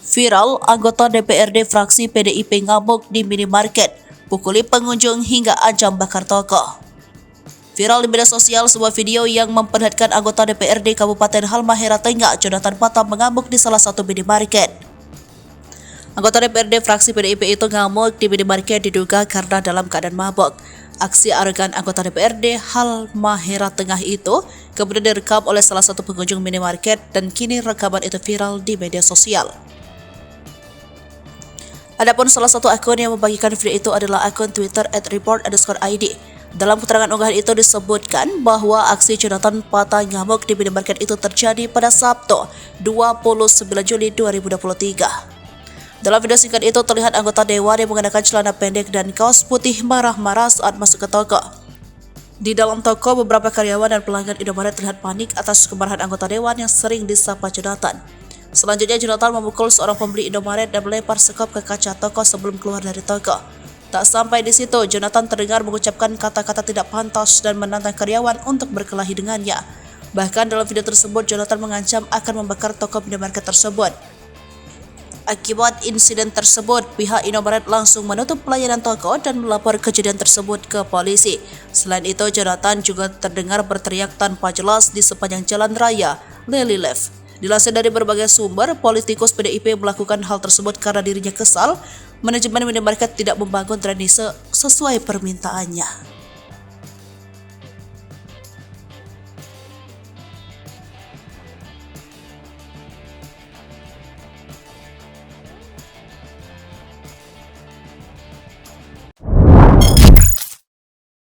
Viral, anggota DPRD fraksi PDIP ngamuk di minimarket, pukuli pengunjung hingga ancam bakar toko. Viral di media sosial sebuah video yang memperlihatkan anggota DPRD Kabupaten Halmahera Tengah, Jonathan Pata, mengamuk di salah satu minimarket. Anggota DPRD fraksi PDIP itu ngamuk di minimarket diduga karena dalam keadaan mabuk. Aksi arogan anggota DPRD Halmahera Tengah itu kemudian direkam oleh salah satu pengunjung minimarket dan kini rekaman itu viral di media sosial. Adapun salah satu akun yang membagikan video itu adalah akun Twitter @report_id. Dalam keterangan unggahan itu disebutkan bahwa aksi Jonathan Pata ngamuk di minimarket itu terjadi pada Sabtu 29 Juli 2023. Dalam video singkat itu terlihat anggota dewan yang mengenakan celana pendek dan kaos putih marah-marah saat masuk ke toko. Di dalam toko, beberapa karyawan dan pelanggan Indomaret terlihat panik atas kemarahan anggota dewan yang sering disapa Jonathan. Selanjutnya, Jonathan memukul seorang pembeli Indomaret dan melempar sekop ke kaca toko sebelum keluar dari toko. Tak sampai di situ, Jonathan terdengar mengucapkan kata-kata tidak pantas dan menantang karyawan untuk berkelahi dengannya. Bahkan dalam video tersebut, Jonathan mengancam akan membakar toko minimarket tersebut. Akibat insiden tersebut, pihak Indomaret langsung menutup pelayanan toko dan melapor kejadian tersebut ke polisi. Selain itu, Jonathan juga terdengar berteriak tanpa jelas di sepanjang jalan raya Lely Left. Dilansir dari berbagai sumber, politikus PDIP melakukan hal tersebut karena dirinya kesal manajemen minimarket tidak membangun drainase sesuai permintaannya.